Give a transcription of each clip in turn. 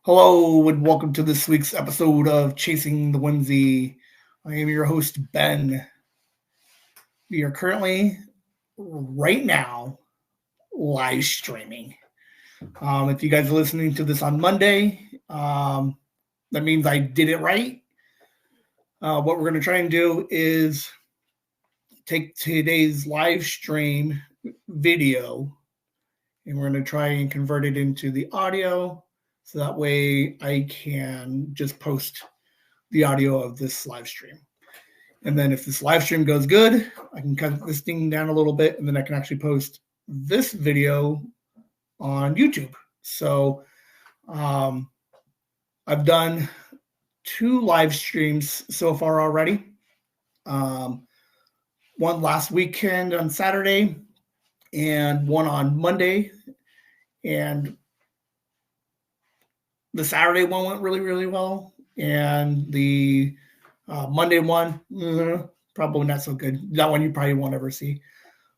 Hello and welcome to this week's episode of Chasing the Whimsy. I am your host, Ben. We are currently, right now, live streaming. If you guys are listening to this on Monday, that means I did it right. What we're going to try and do is take today's live stream video and we're going to try and convert it into the audio. So that way I can just post the audio of this live stream. And then if this live stream goes good, I can cut this thing down a little bit and then I can actually post this video on YouTube. So I've done 2 live streams so far already. One last weekend on Saturday and one on Monday. And the Saturday one went really, really well. And the Monday one, probably not so good. That one you probably won't ever see.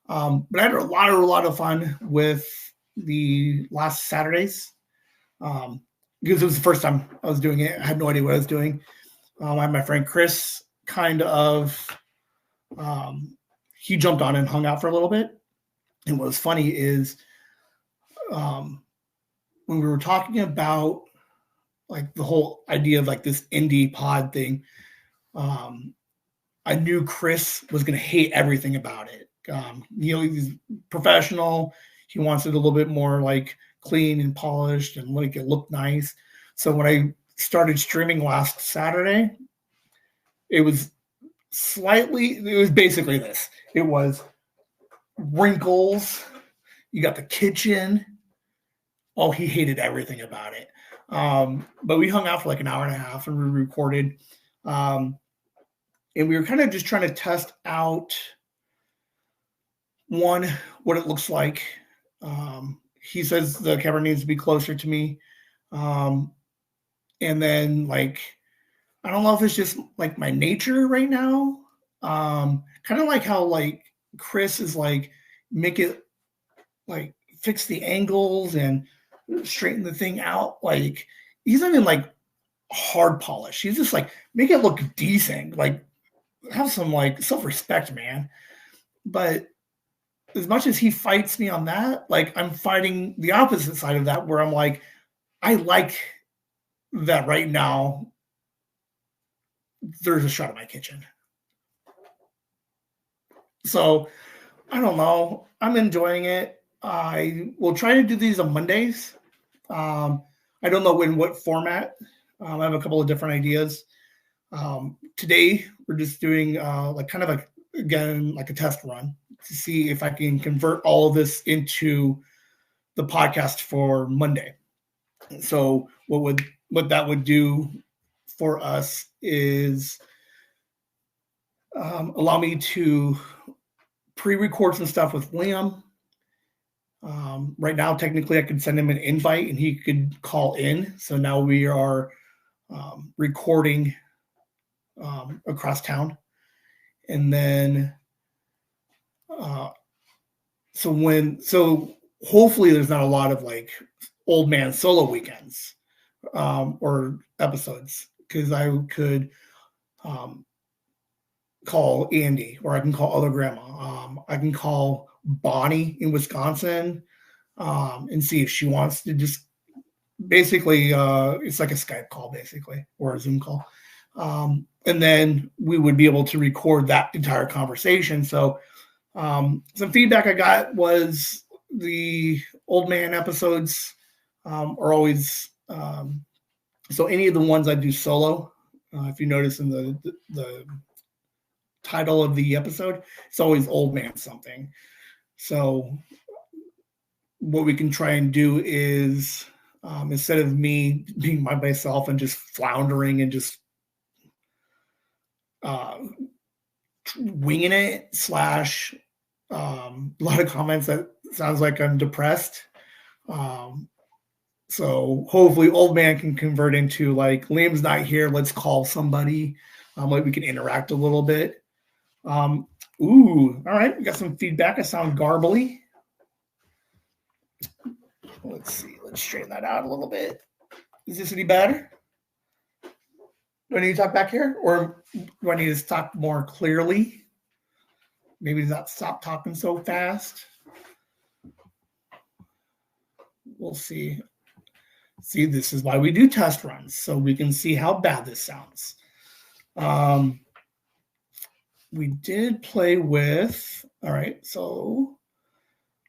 But I had a lot of fun with the last Saturdays because it was the first time I was doing it. I had no idea what I was doing. I had my friend Chris he jumped on and hung out for a little bit. And what was funny is when we were talking about like the whole idea of like this indie pod thing, I knew Chris was going to hate everything about it. He's professional. He wants it a little bit more like clean and polished and like it looked nice. So when I started streaming last Saturday, it was basically this. It was wrinkles. You got the kitchen. Oh, he hated everything about it. But we hung out for like an hour and a half and we recorded. And we were kind of just trying to test out what it looks like. He says the camera needs to be closer to me. And then like, I don't know if it's just like my nature right now. Kind of like how like Chris is like, make it like fix the angles and straighten the thing out. Like he's not even like hard polish. He's just like make it look decent. Like have some like self-respect, man. But as much as he fights me on that, like I'm fighting the opposite side of that where I'm like, I like that right now there's a shot of my kitchen. So I don't know. I'm enjoying it. I will try to do these on Mondays. I don't know in what format. I have a couple of different ideas. Today, we're just doing like kind of like a test run to see if I can convert all of this into the podcast for Monday. So what that would do for us is allow me to pre-record some stuff with Liam. Right now, technically, I could send him an invite and he could call in. So now we are recording across town. And then, so hopefully there's not a lot of like old man solo weekends or episodes because I could call Andy or I can call Other Grandma. I can call Bonnie in Wisconsin and see if she wants to just basically it's like a Skype call basically or a Zoom call. And then we would be able to record that entire conversation. So some feedback I got was the old man episodes are always so any of the ones I do solo, if you notice in the title of the episode, it's always old man something. So what we can try and do is instead of me being by myself and just floundering and just winging it / a lot of comments that sounds like I'm depressed. So hopefully old man can convert into like Liam's not here, let's call somebody. Like we can interact a little bit. All right, we got some feedback. I sound garbly. Let's see, let's straighten that out a little bit. Is this any better? Do I need to talk back here? Or do I need to talk more clearly? Maybe not stop talking so fast. We'll see. See, this is why we do test runs, so we can see how bad this sounds. We did play with, all right, so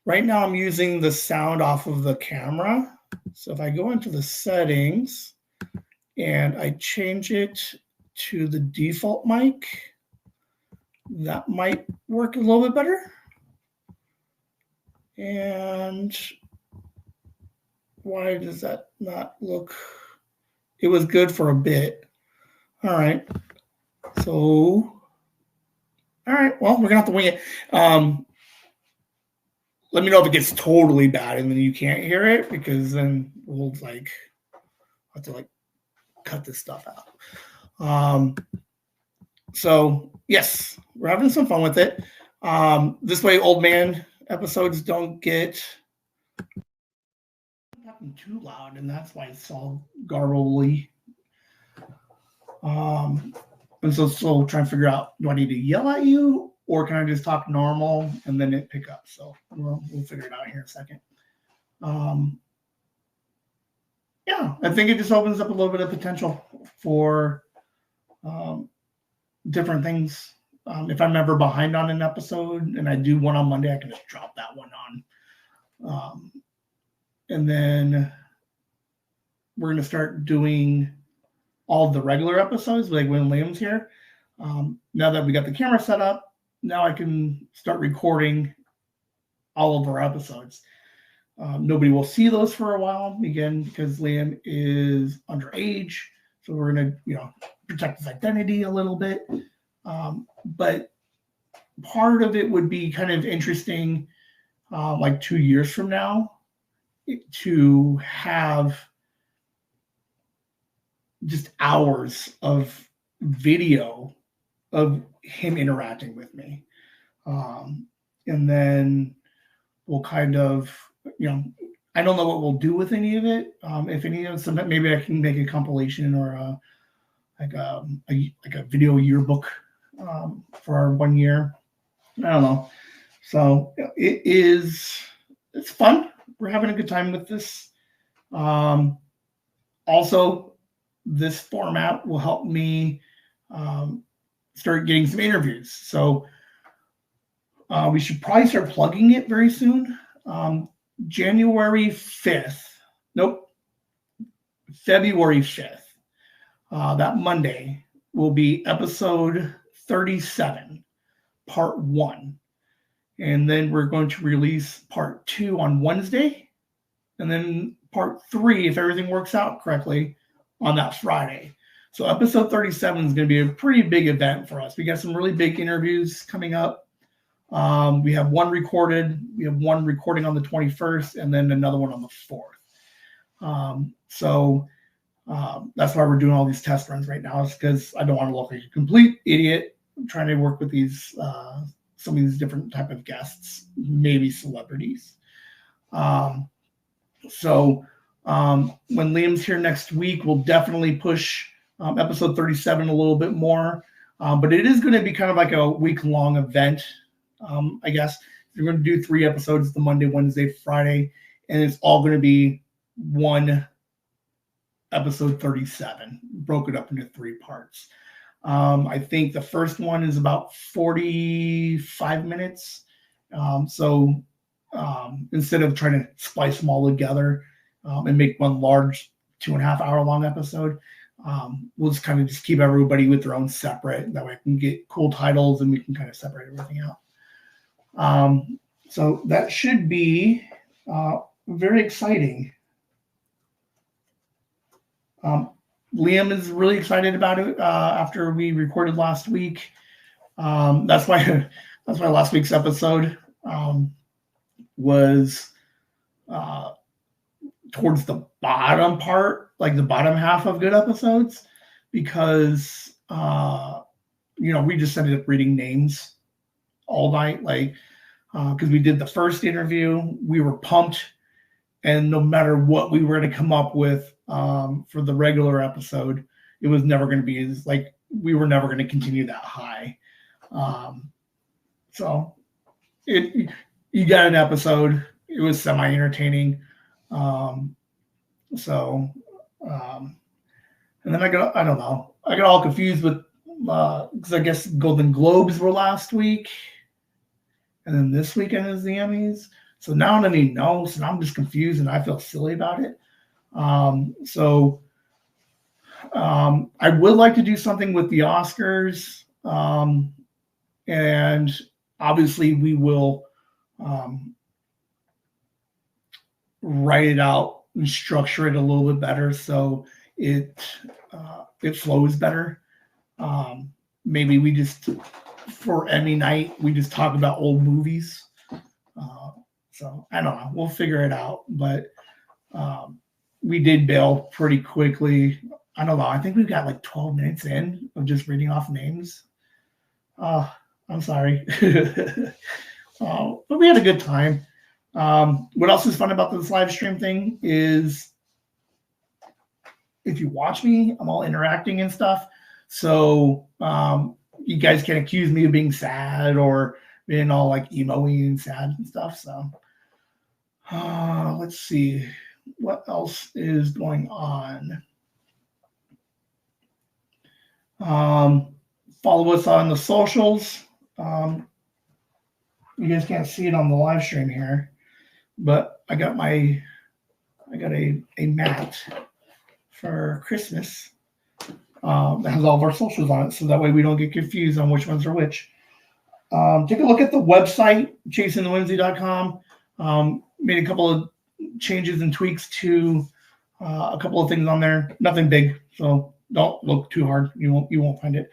right now I'm using the sound off of the camera. So if I go into the settings and I change it to the default mic, that might work a little bit better. And why does that not look? It was good for a bit. All right. So, all right. Well, we're going to have to wing it. Let me know if it gets totally bad and then you can't hear it, because then we'll have to cut this stuff out. So yes, we're having some fun with it. This way, Oldman episodes don't get too loud, and that's why it's all garbly. And so still trying to figure out, do I need to yell at you, or can I just talk normal and then it pick up? So we'll figure it out here in a second. Yeah, I think it just opens up a little bit of potential for different things. If I'm ever behind on an episode and I do one on Monday, I can just drop that one on. And then we're going to start doing all of the regular episodes, like when Liam's here. Now that we got the camera set up, now I can start recording all of our episodes. Nobody will see those for a while, again, because Liam is underage. So we're going to, protect his identity a little bit. But part of it would be kind of interesting, like 2 years from now, to have just hours of video of him interacting with me. And then we'll kind of, I don't know what we'll do with any of it. If any of it, maybe I can make a compilation or a video yearbook for our 1 year. I don't know. So it's fun. We're having a good time with this. Also, this format will help me start getting some interviews. So we should probably start plugging it very soon. January 5th. Nope. February 5th. That Monday will be episode 37, part 1. And then we're going to release part 2 on Wednesday. And then part 3, if everything works out correctly, on that Friday. So episode 37 is going to be a pretty big event for us. We got some really big interviews coming up. We have one recorded. We have one recording on the 21st and then another one on the 4th. So that's why we're doing all these test runs right now, is because I don't want to look like a complete idiot. I'm trying to work with these some of these different type of guests, maybe celebrities. So when Liam's here next week, we'll definitely push episode 37 a little bit more. But it is going to be kind of like a week-long event, I guess. We're going to do 3 episodes, the Monday, Wednesday, Friday, and it's all going to be one episode 37, broken up into 3 parts. I think the first one is about 45 minutes. So instead of trying to splice them all together and make one large 2.5 hour long episode, we'll just kind of just keep everybody with their own separate. That way I can get cool titles and we can kind of separate everything out. So that should be very exciting. Liam is really excited about it after we recorded last week. That's why last week's episode was towards the bottom part, like the bottom half of good episodes, because we just ended up reading names all night, because we did the first interview, we were pumped, and no matter what we were going to come up with, for the regular episode, it was never going to be as like we were never going to continue that high. So you got an episode. It was semi-entertaining. And then I don't know. I got all confused with because I guess Golden Globes were last week, and then this weekend is the Emmys. So now I don't even know. So now I'm just confused, and I feel silly about it. I would like to do something with the Oscars, and obviously we will write it out and structure it a little bit better so it flows better. Maybe we just for Emmy night we just talk about old movies. So I don't know. We'll figure it out, but we did bail pretty quickly. I don't know. I think we've got like 12 minutes in of just reading off names. I'm sorry. But we had a good time. What else is fun about this live stream thing is if you watch me, I'm all interacting and stuff. So you guys can accuse me of being sad or being all like emo-y and sad and stuff. So let's see. What else is going on? Follow us on the socials. You guys can't see it on the live stream here, but I got a mat for Christmas that has all of our socials on it, so that way we don't get confused on which ones are which. Take a look at the website, chasingthewhimsy.com. Made a couple of changes and tweaks to a couple of things on there. Nothing big, so don't look too hard. You won't find it.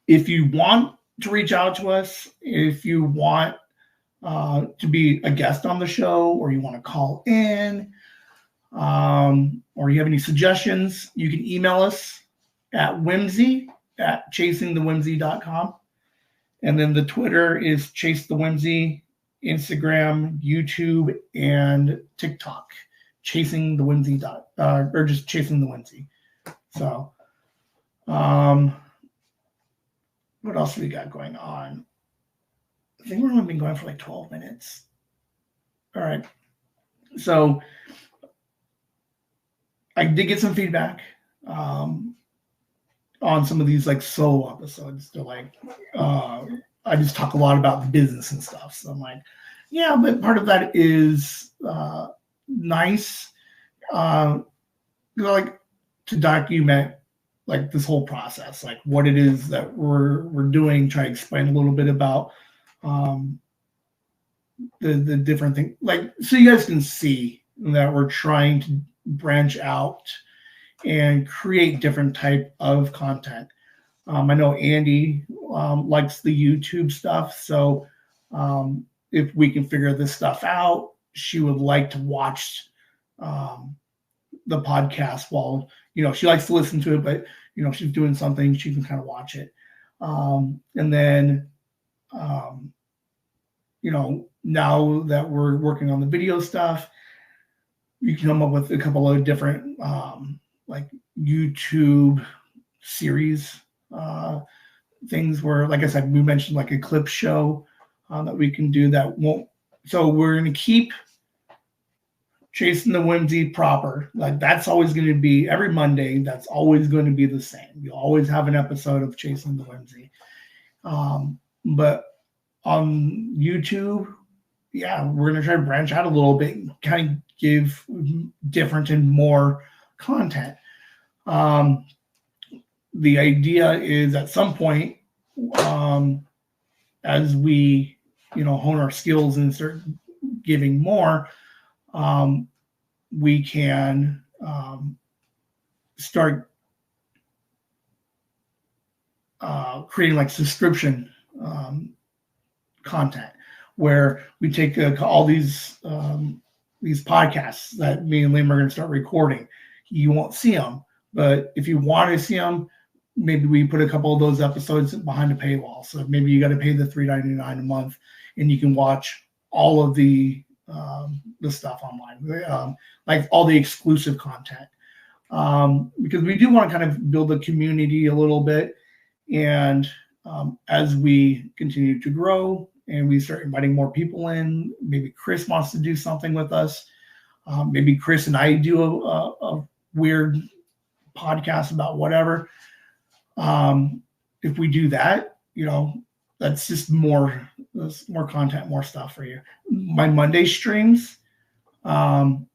If you want to reach out to us, if you want to be a guest on the show, or you want to call in, or you have any suggestions, you can email us at whimsy@chasingthewhimsy.com. And then the Twitter is Chase the Whimsy, Instagram, YouTube, and TikTok. Chasing the Whimsy or just Chasing the Whimsy. So, what else do we got going on? I think we've only been going for like 12 minutes. All right. So, I did get some feedback on some of these like solo episodes. They're like, I just talk a lot about business and stuff. So I'm like, yeah, but part of that is nice. Like to document like this whole process, like what it is that we're doing, try to explain a little bit about the different things, like so you guys can see that we're trying to branch out and create different type of content. I know Andi likes the YouTube stuff, so if we can figure this stuff out, she would like to watch the podcast while, she likes to listen to it, but, she's doing something, she can kind of watch it. And then, now that we're working on the video stuff, you can come up with a couple of different like YouTube series things where, like I said, we mentioned like a clip show that we can do that won't. So we're going to keep Chasing the Whimsy proper. Like that's always going to be every Monday. That's always going to be the same. You'll always have an episode of Chasing the Whimsy. But on YouTube, yeah, we're going to try to branch out a little bit and kind of give different and more content. The idea is at some point, as we, hone our skills and start giving more, we can start creating like subscription content where we take all these podcasts that me and Liam are going to start recording. You won't see them, but if you want to see them, maybe we put a couple of those episodes behind a paywall. So maybe you got to pay the $3.99 a month, and you can watch all of the the stuff online, like all the exclusive content, because we do want to kind of build a community a little bit. And as we continue to grow and we start inviting more people in, maybe Chris wants to do something with us. Maybe Chris and I do a weird podcast about whatever. If we do that, that's just more content, more stuff for you. My Monday streams, I'll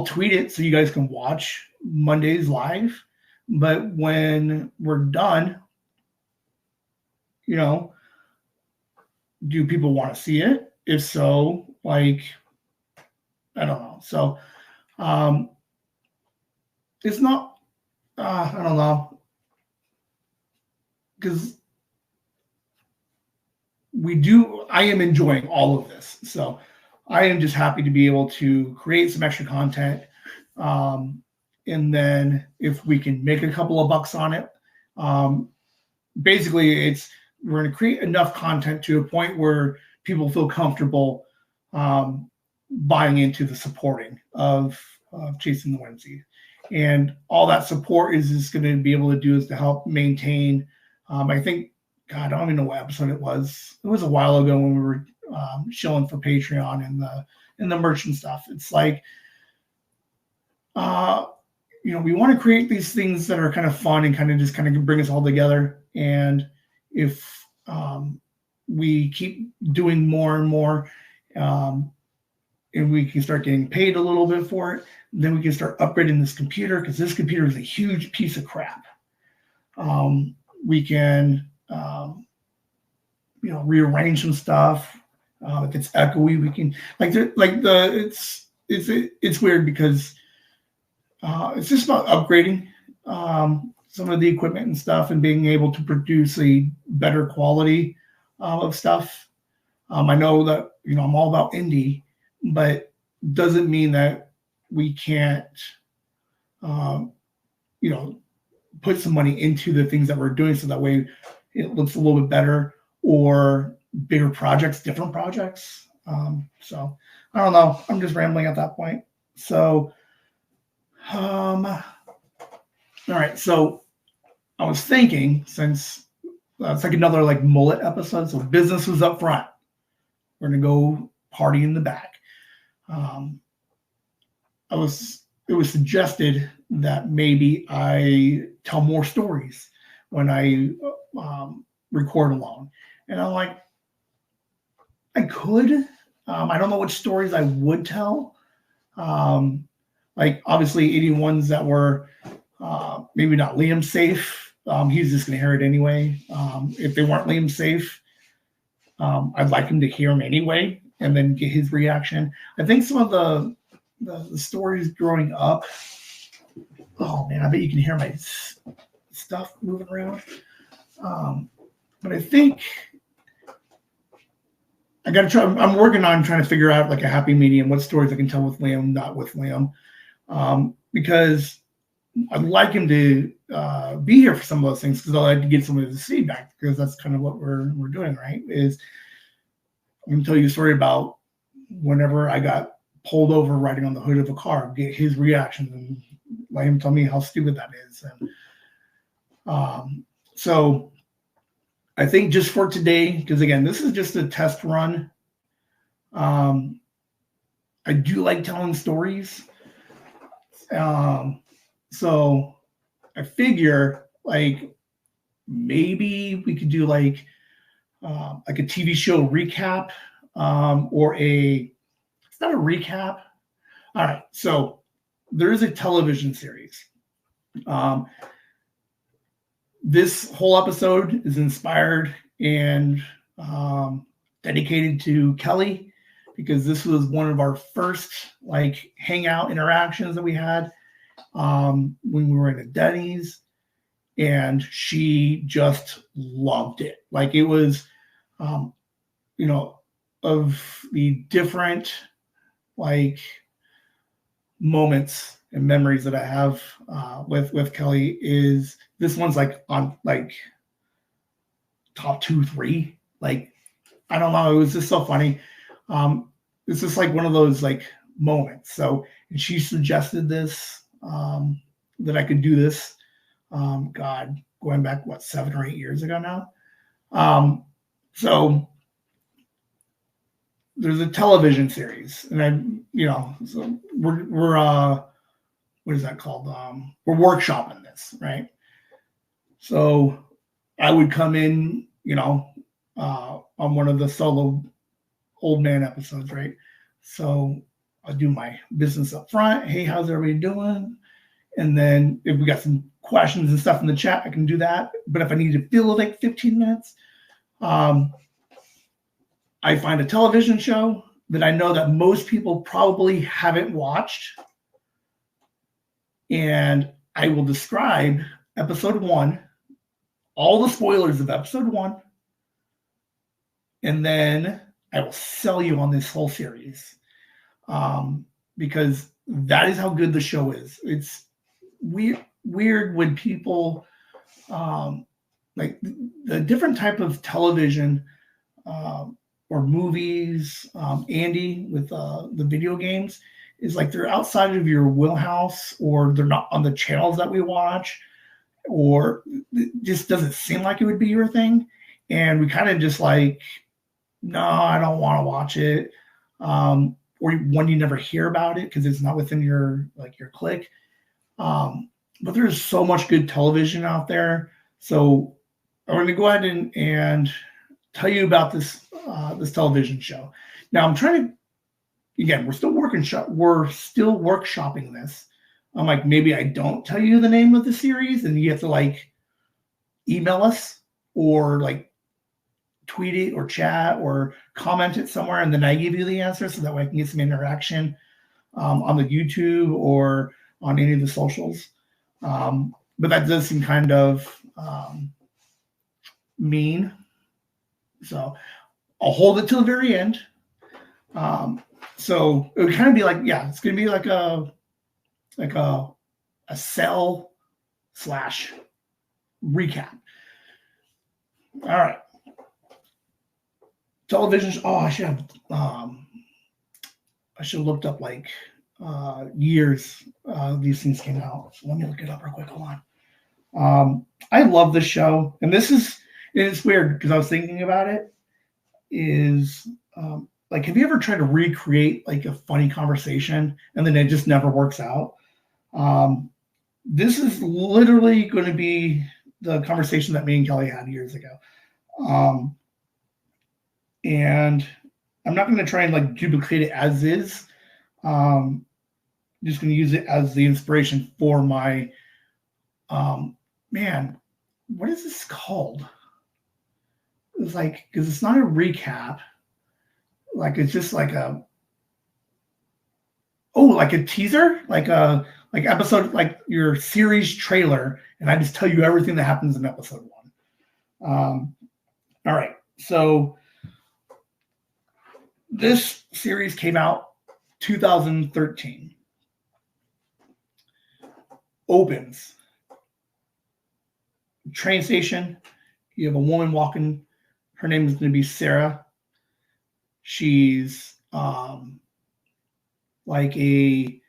tweet it so you guys can watch Mondays live. But when we're done, do people want to see it? If so, I don't know. So it's not, I don't know. Because I am enjoying all of this. So I am just happy to be able to create some extra content. And then if we can make a couple of bucks on it, basically we're going to create enough content to a point where people feel comfortable buying into the supporting of Chasing the Whimsy. And all that support is just going to be able to do is to help maintain. I think, God, I don't even know what episode it was. It was a while ago when we were shilling for Patreon and the merch and stuff. It's like, we want to create these things that are kind of fun and kind of bring us all together. And if we keep doing more and more, and we can start getting paid a little bit for it, then we can start upgrading this computer, because this computer is a huge piece of crap. We can, rearrange some stuff. If it's echoey, we can it's weird because it's just about upgrading some of the equipment and stuff and being able to produce a better quality of stuff. I know that, I'm all about indie, but doesn't mean that we can't, put some money into the things that we're doing so that way it looks a little bit better, or bigger projects, different projects. So I don't know. I'm just rambling at that point. So, all right. So I was thinking, since it's like another mullet episode. So business was up front. We're going to go party in the back. It was suggested that maybe I tell more stories when I record alone. And I'm like, I could. I don't know which stories I would tell. Obviously any ones that were maybe not Liam safe. He's just going to hear it anyway. If they weren't Liam safe, I'd like him to hear them anyway and then get his reaction. I think some of the stories growing up, oh man, I bet you can hear my stuff moving around. But I think I got to try. I'm working on trying to figure out a happy medium, what stories I can tell with Liam, not with Liam, because I'd like him to be here for some of those things, because I'd like to get some of his feedback, because that's kind of what we're doing, right? Is I'm going to tell you a story about whenever I got pulled over riding on the hood of a car, get his reaction and let him tell me how stupid that is. And so I think just for today, because again, this is just a test run. I do like telling stories. So I figure maybe we could do a TV show recap, or it's not a recap. All right. So there is a television series. This whole episode is inspired and dedicated to Kelly, because this was one of our first hangout interactions that we had when we were in a Denny's, and she just loved it. It was, of the different moments and memories that I have with Kelly, is this one's on top 2, 3. I don't know. It was just so funny. it's just like one of those like moments. So, and she suggested this, that I could do this. God, going back, what, 7 or 8 years ago now. So there's a television series, and so we're what is that called? We're workshopping this, right? So I would come in, on one of the solo Oldman episodes, right? So I'll do my business up front. Hey, how's everybody doing? And then if we got some questions and stuff in the chat, I can do that. But if I need to fill like 15 minutes, I find a television show that I know that most people probably haven't watched. And I will describe episode 1, all the spoilers of episode 1. And then I will sell you on this whole series. Because that is how good the show is. It's weird when people, like the different type of television, or movies, Andy, with the video games, is like they're outside of your wheelhouse, or they're not on the channels that we watch, or it just doesn't seem like it would be your thing. And we kind of just like, no, I don't want to watch it. Or one, you never hear about it because it's not within your clique. But there's so much good television out there. So I'm going to go ahead and tell you about this television show. Now I'm trying to, again, we're still workshopping this. I'm like, maybe I don't tell you the name of the series, and you have to like email us or like tweet it or chat or comment it somewhere, and then I give you the answer so that way I can get some interaction on the YouTube or on any of the socials. But that does seem kind of mean. So I'll hold it till the very end. So it would kind of be like, yeah, it's going to be like a sell / recap. All right. Television. Oh, I should have looked up like years these things came out. So let me look it up real quick. Hold on. I love this show, and it's weird because I was thinking about it. Is like, have you ever tried to recreate like a funny conversation and then it just never works out? This is literally going to be the conversation that me and Kelly had years ago. And I'm not going to try and like duplicate it as is. I'm just going to use it as the inspiration for my, man, what is this called? It's like, because it's not a recap. Like, it's just like like a teaser, like episode, like your series trailer. And I just tell you everything that happens in episode 1. All right. So this series came out 2013. Opens. Train station. You have a woman walking. Her name is going to be Sarah. She's like a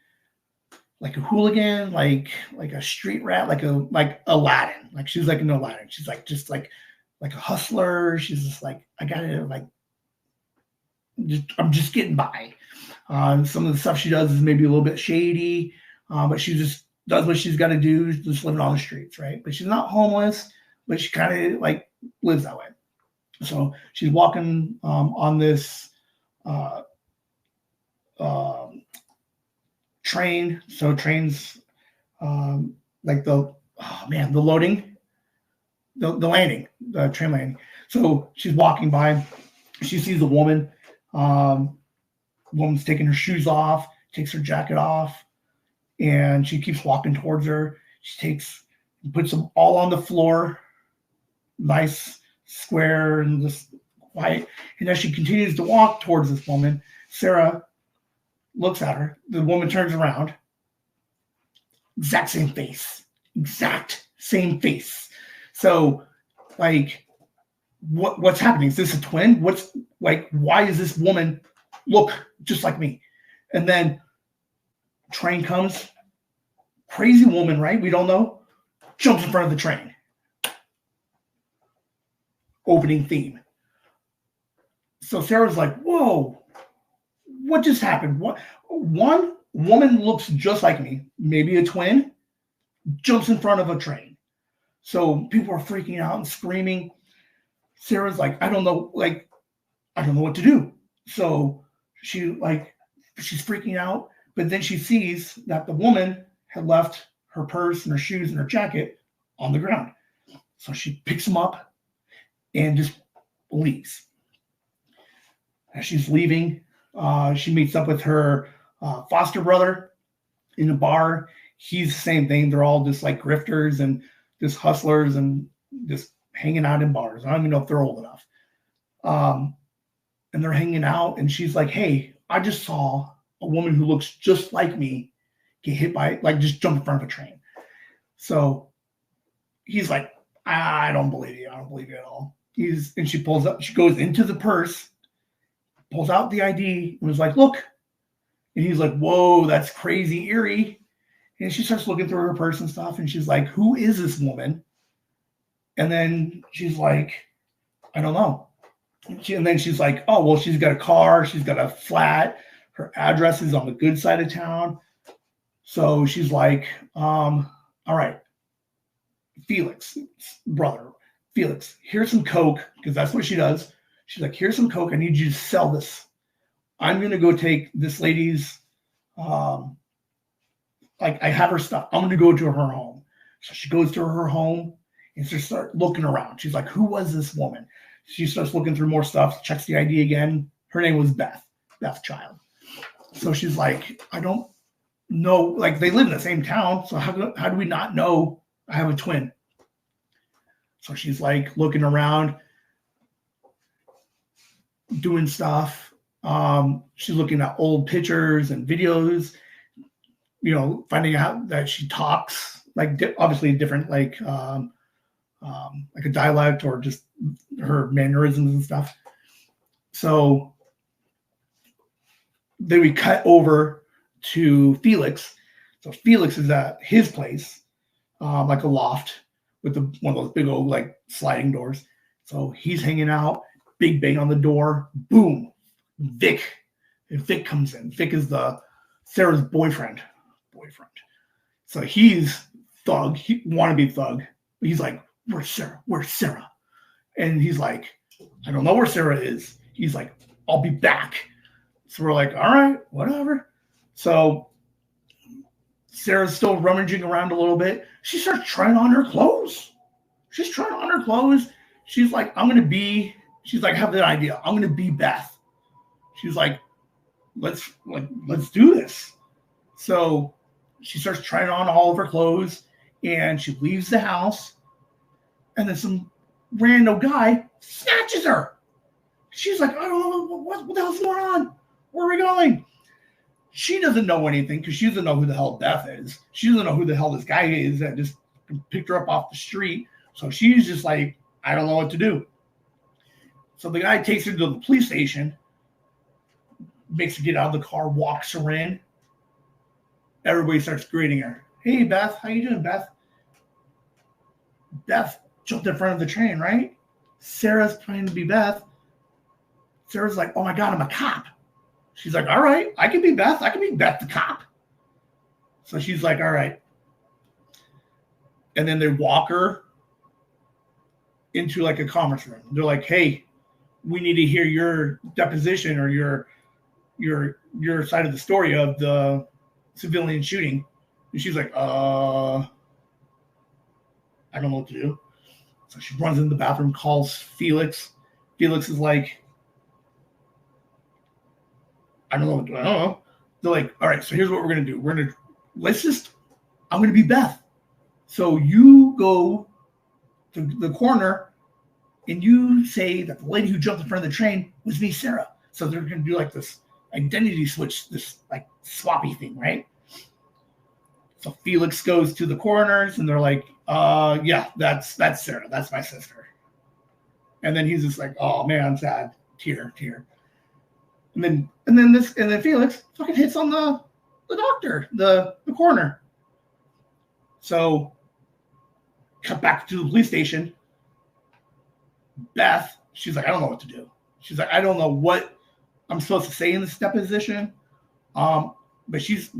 hooligan, like a street rat, like Aladdin. Like she's like an Aladdin. She's like just like a hustler. She's just like, I gotta like, I'm just getting by. Some of the stuff she does is maybe a little bit shady, but she just does what she's got to do, just living on the streets, right? But she's not homeless, but she kind of like lives that way. So she's walking on this train. So trains like the loading, the landing, the train landing. So she's walking by. She sees a woman. Woman's taking her shoes off, takes her jacket off, and she keeps walking towards her. She puts them all on the floor, nice, square, and just quiet. And as she continues to walk towards this woman, Sarah looks at her. The woman turns around. Exact same face. So, like, what's happening? Is this a twin? Why is this woman look, just like me. And then train comes, crazy woman, right? We don't know, jumps in front of the train. Opening theme. So Sarah's like, whoa, what just happened? What? One woman looks just like me, maybe a twin, jumps in front of a train. So people are freaking out and screaming. Sarah's like, I don't know what to do. So she's freaking out, but then she sees that the woman had left her purse and her shoes and her jacket on the ground. So she picks them up and just leaves. As she's leaving, she meets up with her foster brother in a bar. He's the same thing. They're all just like grifters and just hustlers and just hanging out in bars. I don't even know if they're old enough. And they're hanging out, and she's like, hey, I just saw a woman who looks just like me get hit by, like, just jump in front of a train. So he's like, I don't believe you. I don't believe you at all. And she goes into the purse, pulls out the ID, and was like, look. And he's like, whoa, that's crazy eerie. And she starts looking through her purse and stuff, and she's like, who is this woman? And then she's like, I don't know. And then she's like, oh, well, she's got a car. She's got a flat. Her address is on the good side of town. So she's like, all right, Felix, brother, Felix, here's some Coke, because that's what she does. She's like, here's some Coke. I need you to sell this. I'm going to go take this lady's, I have her stuff. I'm going to go to her home. So she goes to her home and she starts looking around. She's like, who was this woman? She starts looking through more stuff, checks the ID again. Her name was Beth Child. So she's like, I don't know. Like, they live in the same town. So how do we not know I have a twin? So she's like looking around, doing stuff. She's looking at old pictures and videos, finding out that she talks like obviously different, like a dialect or just her mannerisms and stuff. So then we cut over to Felix. So Felix is at his place, like a loft with one of those big old like sliding doors. So he's hanging out, big bang on the door, boom, Vic. And Vic comes in. Vic is Sarah's boyfriend. So he's thug, wannabe thug. He's like, where's Sarah? Where's Sarah? And he's like, I don't know where Sarah is. He's like, I'll be back. So we're like, all right, whatever. So Sarah's still rummaging around a little bit. She starts trying on her clothes. She's like, she's like, have the idea. I'm going to be Beth. She's like, let's do this. So she starts trying on all of her clothes and she leaves the house. And then some random guy snatches her. She's like, I don't know what the hell's going on. Where are we going? She doesn't know anything because she doesn't know who the hell Beth is. She doesn't know who the hell this guy is that just picked her up off the street. So she's just like, I don't know what to do. So the guy takes her to the police station, makes her get out of the car, walks her in. Everybody starts greeting her. Hey, Beth. How you doing, Beth? Beth jumped in front of the train, right? Sarah's trying to be Beth. Sarah's like, oh my God, I'm a cop. She's like, all right, I can be Beth. I can be Beth the cop. So she's like, all right. And then they walk her into like a conference room. They're like, hey, we need to hear your deposition or your side of the story of the civilian shooting. And she's like, I don't know what to do. So she runs in the bathroom, calls Felix. Felix is like, I don't know. They're like, all right, so here's what we're going to do. I'm going to be Beth. So you go to the corner and you say that the lady who jumped in front of the train was me, Sarah. So they're going to do like this identity switch, this like swappy thing, right? So Felix goes to the coroners and they're like, yeah, that's Sarah. That's my sister. And then he's just like, oh man, I'm sad. Tear. And then Felix fucking hits on the doctor, the coroner. So cut back to the police station. Beth, she's like, I don't know what to do. She's like, I don't know what I'm supposed to say in this deposition. But she's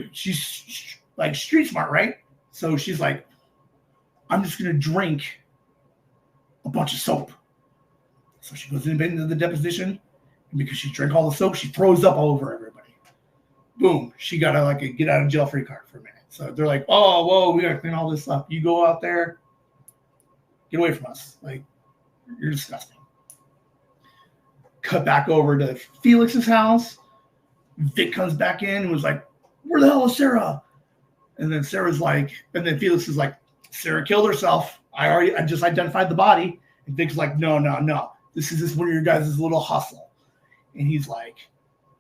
like street smart, right? So she's like, I'm just gonna drink a bunch of soap. So she goes into the deposition, and because she drank all the soap, she throws up all over everybody. Boom, she got a get out of jail free card for a minute. So they're like, oh, whoa, we gotta clean all this up. You go out there, get away from us. Like, you're disgusting. Cut back over to Felix's house. Vic comes back in and was like, where the hell is Sarah? And then Felix is like, Sarah killed herself. I just identified the body. And Vic's like, no. This is just one of your guys' little hustle. And he's like,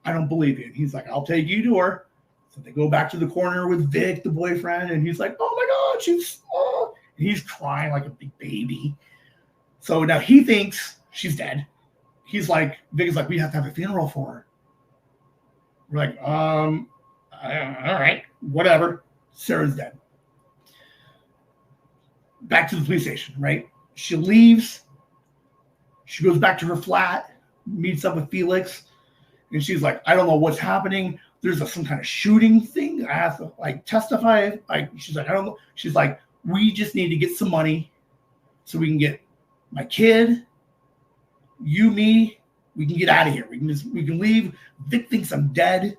I don't believe you. And he's like, I'll take you to her. So they go back to the corner with Vic, the boyfriend, and he's like, oh my God, and he's crying like a big baby. So now he thinks she's dead. He's like, Vic is like, we have to have a funeral for her. We're like, all right, whatever. Sarah's dead. Back to the police station, right? She leaves. She goes back to her flat, meets up with Felix, and she's like, I don't know what's happening. There's some kind of shooting thing. I have to testify. She's like, I don't know. She's like, we just need to get some money so we can get my kid, you, me. We can get out of here. We can leave. Vic thinks I'm dead,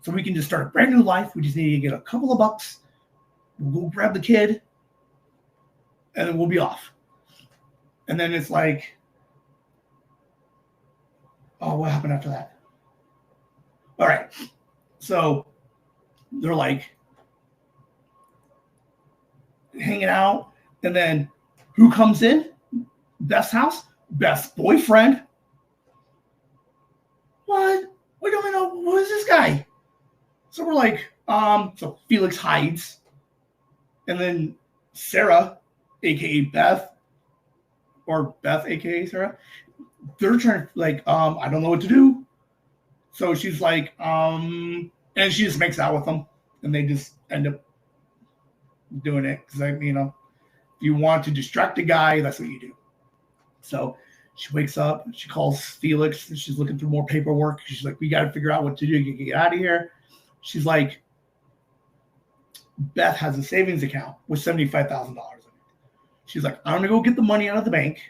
so we can just start a brand new life. We just need to get a couple of bucks. We'll go grab the kid, and then we'll be off. And then it's like, oh, what happened after that? All right. So they're like hanging out. And then who comes in? Beth's house? Beth's boyfriend. What? We don't even know who is this guy. So we're like, so Felix hides. And then Sarah, aka Beth, or Beth, aka Sarah, they're trying to I don't know what to do. So she's like, and she just makes out with them, and they just end up doing it because if you want to distract a guy, that's what you do. So she wakes up, she calls Felix, and she's looking through more paperwork. She's like, we got to figure out what to do to get out of here. She's like, Beth has a savings account with $75,000 in it. She's like, I'm gonna go get the money out of the bank.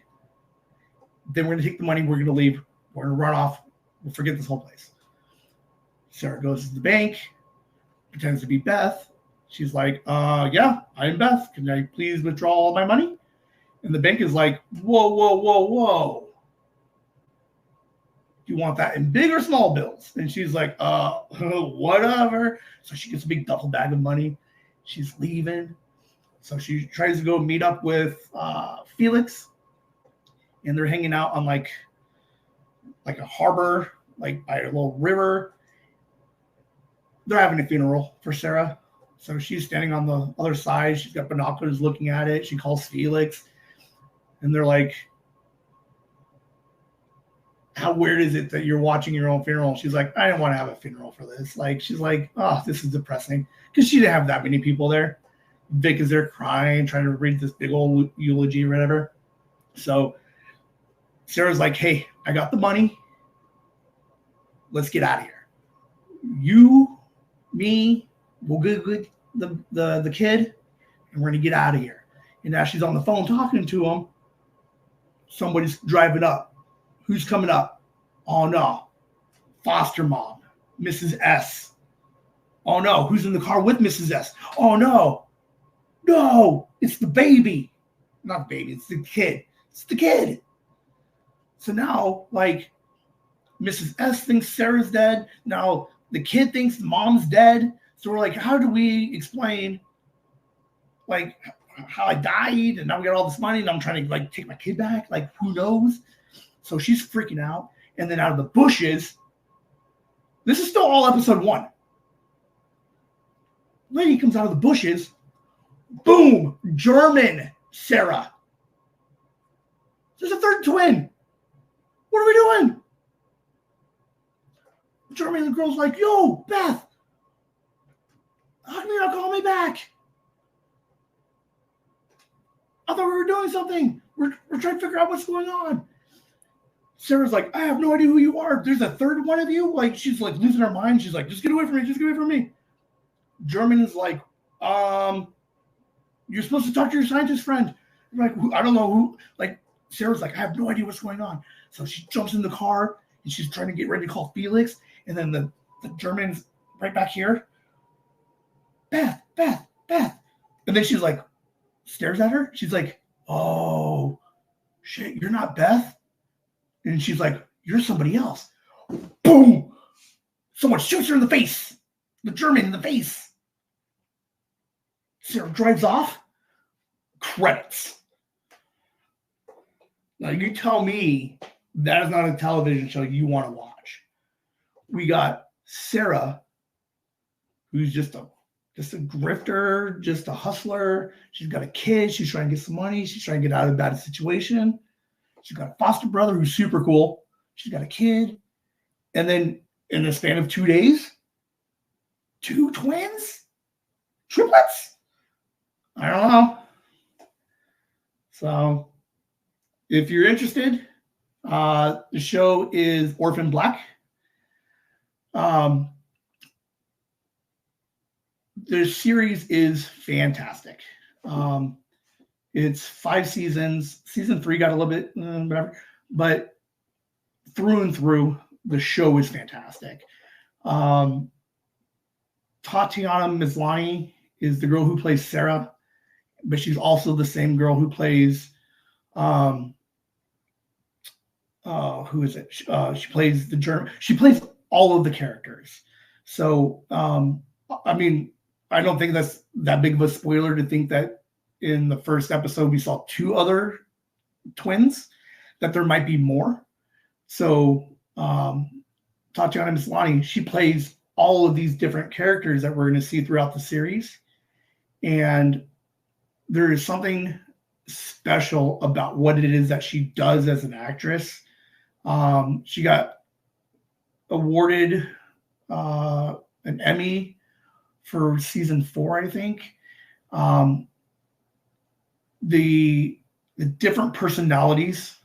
Then we're gonna take the money. We're gonna leave. We're gonna run off. We'll forget this whole place. Sarah goes to the bank, pretends to be Beth. She's like, yeah, I'm Beth. Can I please withdraw all my money? And the bank is like, whoa. Do you want that in big or small bills? And she's like, whatever. So she gets a big duffel bag of money. She's leaving. So she tries to go meet up with Felix. And they're hanging out on like a harbor, like by a little river. They're having a funeral for Sarah. So she's standing on the other side. She's got binoculars looking at it. She calls Felix. And they're like, how weird is it that you're watching your own funeral? She's like, I didn't want to have a funeral for this. She's like, oh, this is depressing. Because she didn't have that many people there. Vic is there crying, trying to read this big old eulogy or whatever. So Sarah's like, hey, I got the money. Let's get out of here. You, me, we'll get the kid, and we're going to get out of here. And now she's on the phone talking to him. Somebody's driving up. Who's coming up? Oh, no. Foster mom, Mrs. S. Oh, no. Who's in the car with Mrs. S? Oh, no. No, it's the baby. Not the baby. It's the kid. It's the kid. So now, Mrs. S thinks Sarah's dead. Now the kid thinks the mom's dead. So we're like, how do we explain, how I died, and now we got all this money, and I'm trying to take my kid back? Who knows? So she's freaking out. And then out of the bushes, this is still all episode 1. Lady comes out of the bushes. Boom! German Sarah. There's a third twin. What are we doing? Jeremy and the girl's like, yo, Beth, how come you're not calling me back? I thought we were doing something. We're trying to figure out what's going on. Sarah's like, I have no idea who you are. There's a third one of you. Like, she's like losing her mind. She's like, just get away from me. Just get away from me. German is like, you're supposed to talk to your scientist friend. I'm like, I don't know who. Like, Sarah's like, I have no idea what's going on. So she jumps in the car and she's trying to get ready to call Felix. And then the German's right back here. Beth. And then she's like, stares at her. She's like, oh, shit, you're not Beth? And she's like, you're somebody else. Boom! Someone shoots her in the face. The German in the face. Sarah drives off. Credits. Now, you tell me that is not a television show you want to watch. We got Sarah, who's just a grifter, just a hustler. She's got a kid. She's trying to get some money. She's trying to get out of a bad situation. She's got a foster brother who's super cool. She's got a kid. And then in the span of 2 days, 2 twins? Triplets? I don't know. So if you're interested, the show is Orphan Black. The series is fantastic. It's 5 seasons. Season 3 got a little bit whatever, but through and through, the show is fantastic. Tatiana Maslany is the girl who plays Sarah, but she's also the same girl who plays who is it? She plays the German. She plays all of the characters. So I mean, I don't think that's that big of a spoiler to think that in the first episode we saw 2 other twins, that there might be more. So Tatiana Maslany, she plays all of these different characters that we're going to see throughout the series. And there is something special about what it is that she does as an actress. She got awarded an Emmy for season 4, I think. The different personalities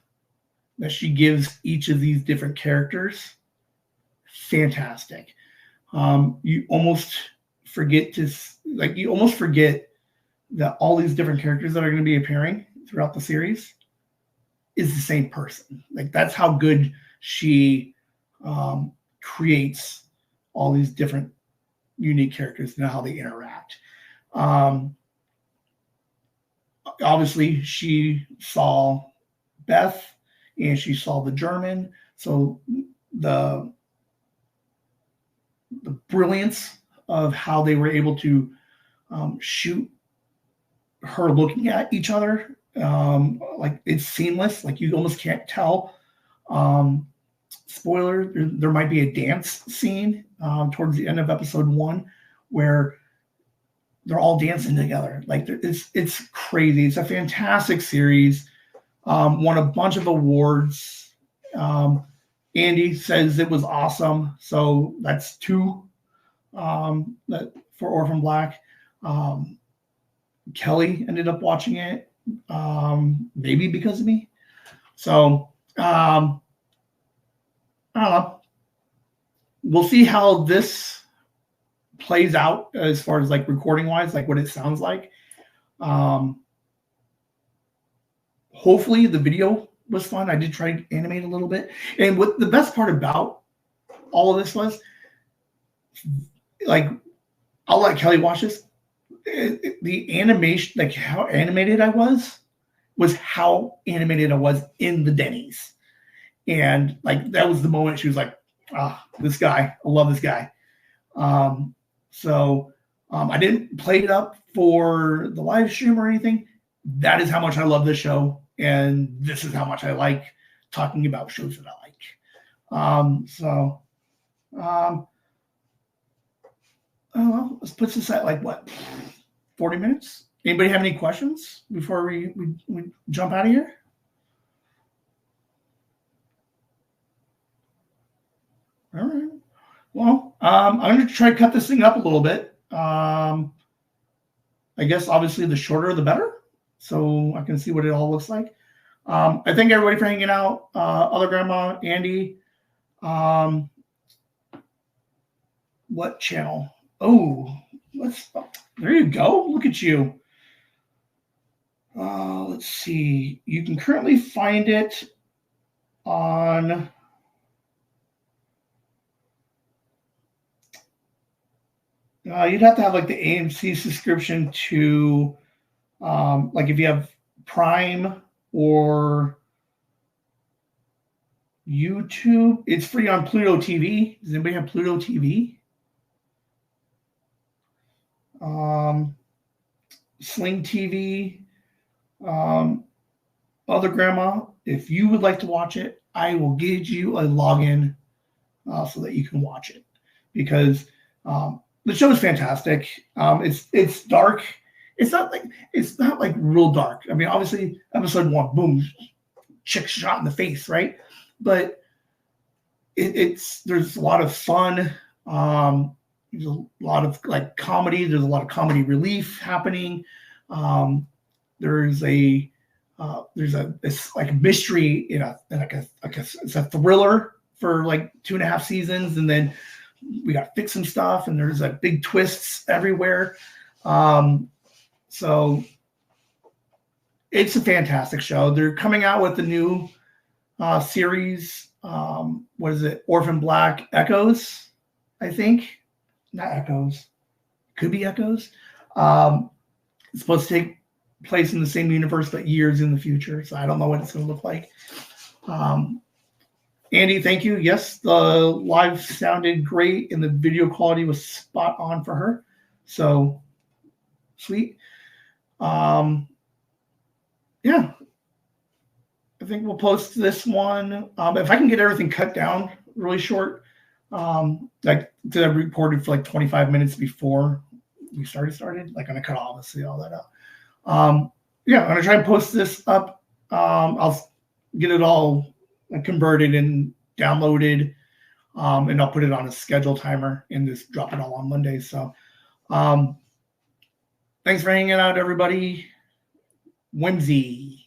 that she gives each of these different characters, fantastic. You almost forget that all these different characters that are going to be appearing throughout the series is the same person. Like, that's how good she creates all these different unique characters and how they interact. Obviously, she saw Beth and she saw the German. So the brilliance of how they were able to shoot her looking at each other, like, it's seamless. Like, you almost can't tell. Spoiler, there might be a dance scene towards the end of episode 1 where they're all dancing together. Like, it's crazy. It's a fantastic series. Won a bunch of awards. Andy says it was awesome. So that's 2 for Orphan Black. Kelly ended up watching it, maybe because of me. So I don't know. We'll see how this plays out as far as, like, recording wise, like what it sounds like. Hopefully the video was fun. I did try to animate a little bit. And what the best part about all of this was, like, I'll let Kelly watch this. The animation, like how animated I was how animated I was in the Denny's. And, like, that was the moment she was like, this guy, I love this guy. So I didn't play it up for the live stream or anything. That is how much I love this show. And this is how much I like talking about shows that I like. I don't know. Let's put this at, like, what, 40 minutes? Anybody have any questions before we jump out of here? All right. Well, I'm going to try to cut this thing up a little bit. I guess obviously the shorter the better, so I can see what it all looks like. I thank everybody for hanging out. Other Grandma, Andy. What channel? Oh, there you go. Look at you. Let's see. You can currently find it on you'd have to have like the AMC subscription to like if you have Prime or YouTube. It's free on Pluto TV. Does anybody have Pluto TV? Sling TV, Other Grandma. If you would like to watch it, I will give you a login so that you can watch it, because the show is fantastic. It's dark. It's not like real dark. I mean, obviously, episode 1, boom, chick shot in the face, right? But there's a lot of fun. There's a lot of like comedy. There's a lot of comedy relief happening. There's a it's like a mystery it's a thriller for like 2.5 seasons, and then we got to fix some stuff, and there's like big twists everywhere. So it's a fantastic show. They're coming out with the new series. What is it? Orphan Black Echoes, I think. Not Echoes. Could be Echoes. It's supposed to take place in the same universe, but years in the future. So I don't know what it's going to look like. Andy, thank you. Yes, the live sounded great, and the video quality was spot on for her. So sweet. Yeah. I think we'll post this one. If I can get everything cut down really short, like I recorded for like 25 minutes before we started, like I'm gonna cut obviously all that out. Yeah, I'm gonna try and post this up. I'll get it all converted and downloaded, and I'll put it on a schedule timer and just drop it all on Monday. So thanks for hanging out, everybody. Whimsy.